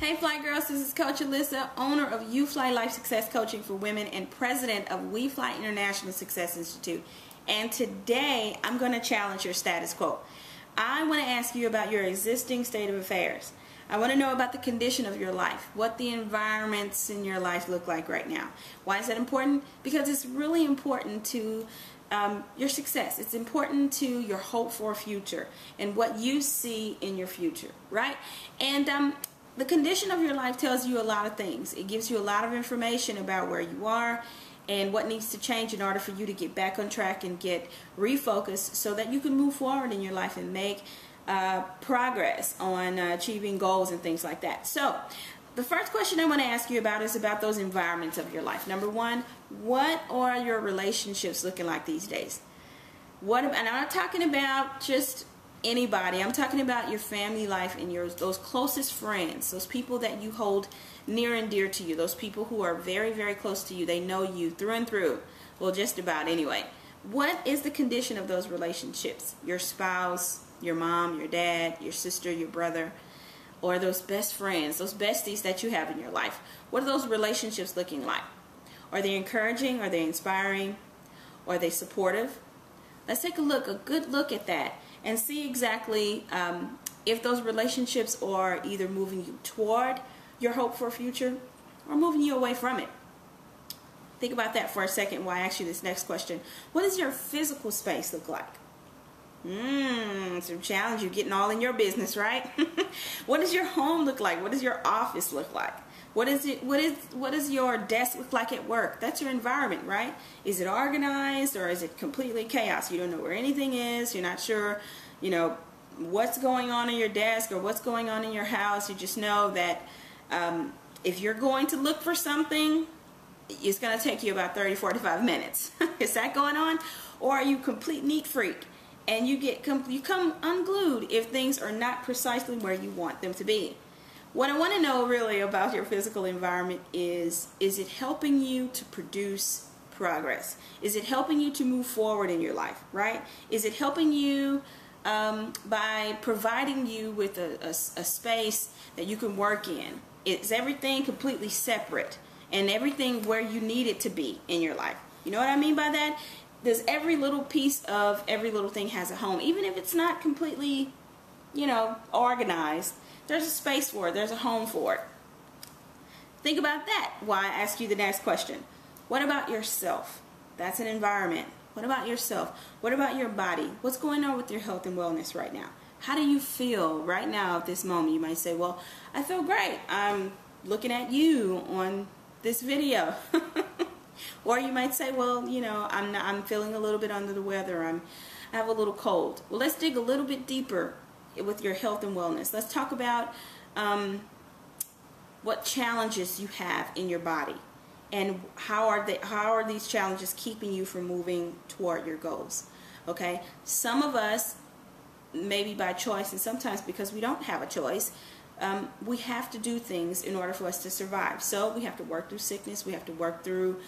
Hey Fly Girls, this is Coach Alissa, owner of You Fly Life Success Coaching for Women and president of We Fly International Success Institute. And today I'm going to challenge your status quo. I want to ask you about your existing state of affairs. I want to know about the condition of your life, what the environments in your life look like right now. Why is that important? Because it's really important to your success. It's important to your hope for a future and what you see in your future, right? And the condition of your life tells you a lot of things. It gives you a lot of information about where you are and what needs to change in order for you to get back on track and get refocused so that you can move forward in your life and make progress on achieving goals and things like that. So the first question I want to ask you about is about those environments of your life. Number one, what are your relationships looking like these days? And I'm not talking about just anybody. I'm talking about your family life and those closest friends, those people that you hold near and dear to you, those people who are very, very close to you. They know you through and through. Well, just about anyway. What is the condition of those relationships? Your spouse, your mom, your dad, your sister, your brother, or those best friends, those besties that you have in your life. What are those relationships looking like? Are they encouraging? Are they inspiring? Are they supportive? Let's take a good look at that and see exactly if those relationships are either moving you toward your hope for a future or moving you away from it. Think about that for a second while I ask you this next question. What does your physical space look like? It's a challenge. You're getting all in your business, right? What does your home look like? What does your office look like? What does your desk look like at work? That's your environment, right? Is it organized or is it completely chaos? You don't know where anything is. You're not sure, what's going on in your desk or what's going on in your house. You just know that if you're going to look for something, it's going to take you about 30-45 minutes. Is that going on? Or are you a complete neat freak and you come unglued if things are not precisely where you want them to be? What I want to know really about your physical environment is it helping you to produce progress? Is it helping you to move forward in your life, right? Is it helping you by providing you with a space that you can work in? Is everything completely separate and everything where you need it to be in your life? You know what I mean by that? Does every little piece of every little thing has a home, even if it's not completely, organized? There's a space for it. There's a home for it. Think about that while I ask you the next question. What about yourself? That's an environment. What about yourself? What about your body? What's going on with your health and wellness right now? How do you feel right now at this moment? You might say, well, I feel great. I'm looking at you on this video. Or you might say, well, I'm feeling a little bit under the weather. I have a little cold. Well, let's dig a little bit deeper with your health and wellness. Let's talk about what challenges you have in your body and how are these challenges keeping you from moving toward your goals. Okay, some of us, maybe by choice and sometimes because we don't have a choice, we have to do things in order for us to survive. So we have to work through sickness. We have to work through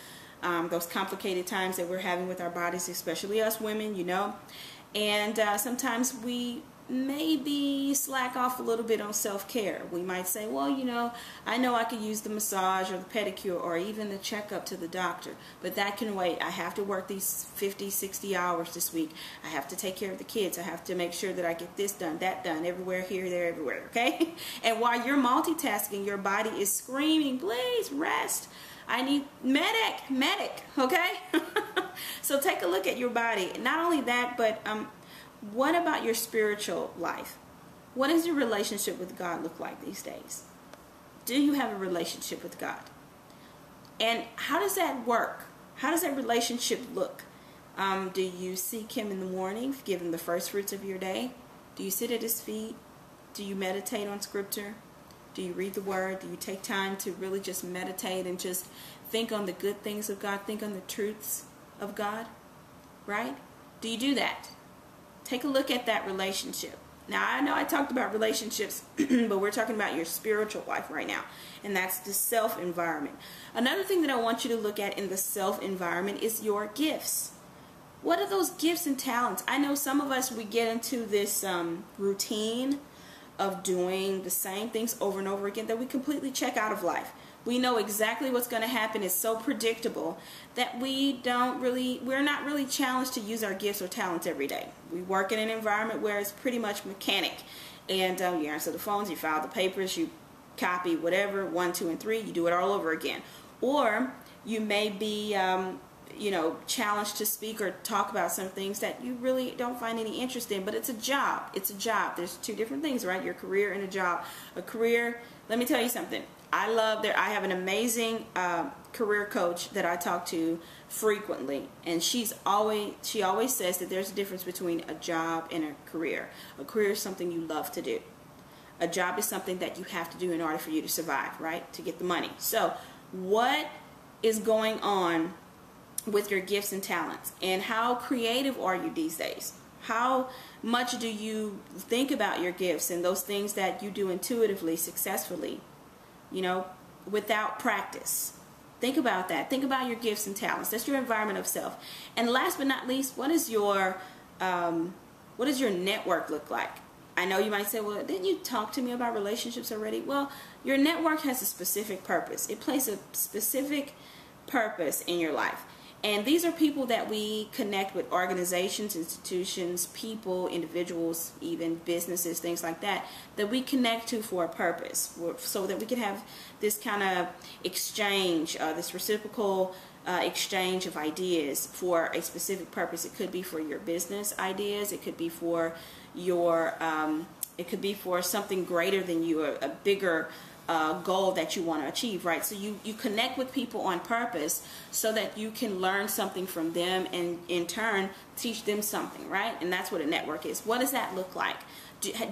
those complicated times that we're having with our bodies, especially us women, and sometimes we maybe slack off a little bit on self-care. We might say, well, I know I could use the massage or the pedicure or even the checkup to the doctor, but that can wait. I have to work these 50-60 hours this week. I have to take care of the kids. I have to make sure that I get this done, that done, everywhere, here, there, everywhere, okay? And while you're multitasking, your body is screaming, please rest. I need medic, okay? So take a look at your body. Not only that, but what about your spiritual life? What does your relationship with God look like these days? Do you have a relationship with God? And how does that work? How does that relationship look? Do you seek Him in the morning, give Him the first fruits of your day? Do you sit at His feet? Do you meditate on Scripture? Do you read the Word? Do you take time to really just meditate and just think on the good things of God? Think on the truths of God? Right? Do you do that? Take a look at that relationship. Now, I know I talked about relationships, but we're talking about your spiritual life right now, and that's the self-environment. Another thing that I want you to look at in the self-environment is your gifts. What are those gifts and talents? I know some of us, we get into this routine of doing the same things over and over again that we completely check out of life. We know exactly what's going to happen. It's so predictable that we're not really challenged to use our gifts or talents every day. We work in an environment where it's pretty much mechanic. And you answer the phones, you file the papers, you copy whatever, 1, 2, and 3, you do it all over again. Or you may be, challenged to speak or talk about some things that you really don't find any interest in, but it's a job. It's a job. There's two different things, right? Your career and a job. A career, let me tell you something. I have an amazing career coach that I talk to frequently, and she always says that there's a difference between a job and a career. A career is something you love to do. A job is something that you have to do in order for you to survive, right? To get the money. So what is going on with your gifts and talents, and how creative are you these days? How much do you think about your gifts and those things that you do intuitively, successfully, without practice? Think about that. Think about your gifts and talents. That's your environment of self. And last but not least, what does your network look like? I know you might say, well, didn't you talk to me about relationships already? Well, your network has a specific purpose. It plays a specific purpose in your life. And these are people that we connect with: organizations, institutions, people, individuals, even businesses, things like that, that we connect to for a purpose, so that we can have this kind of exchange, this reciprocal exchange of ideas for a specific purpose. It could be for your business ideas. It could be for your, it could be for something greater than you, a bigger goal that you want to achieve, right? So you connect with people on purpose so that you can learn something from them and in turn teach them something, right? And that's what a network is. What does that look like?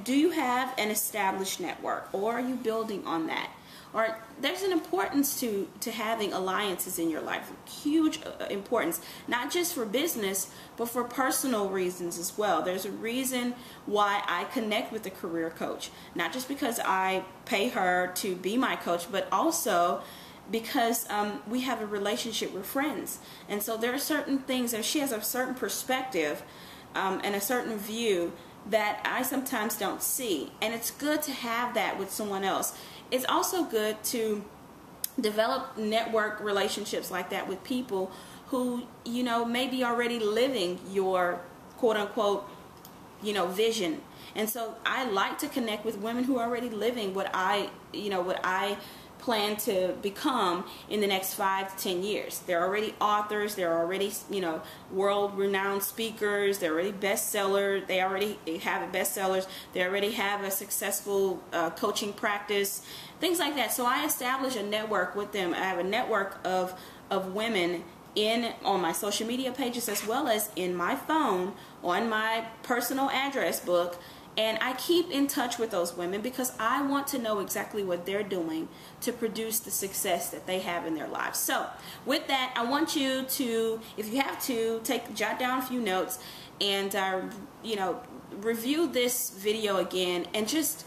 Do you have an established network, or are you building on that? Or there's an importance to having alliances in your life, huge importance, not just for business, but for personal reasons as well. There's a reason why I connect with a career coach, not just because I pay her to be my coach, but also because we have a relationship with friends. And so there are certain things that she has a certain perspective and a certain view that I sometimes don't see. And it's good to have that with someone else. It's also good to develop network relationships like that with people who, may be already living your quote-unquote, vision. And so I like to connect with women who are already living what I plan to become in the next 5 to 10 years. They're already authors. They're already, world-renowned speakers. They're already bestsellers. They already have bestsellers. They already have a successful coaching practice, things like that. So I establish a network with them. I have a network of women on my social media pages, as well as in my phone, on my personal address book. And I keep in touch with those women because I want to know exactly what they're doing to produce the success that they have in their lives. So with that, I want you to, if you have to, jot down a few notes and, review this video again, and just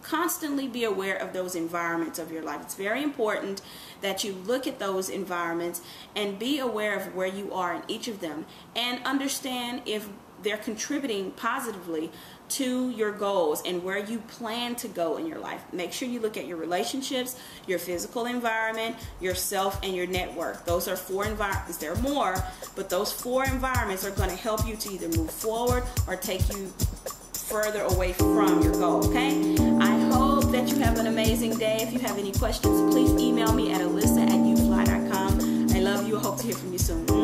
constantly be aware of those environments of your life. It's very important that you look at those environments and be aware of where you are in each of them, and understand if they're contributing positively to your goals and where you plan to go in your life. Make sure you look at your relationships, your physical environment, yourself, and your network. Those are 4 environments. There are more, but those 4 environments are going to help you to either move forward or take you further away from your goal, okay? I hope that you have an amazing day. If you have any questions, please email me at alissa@ufly.com. I love you. I hope to hear from you soon.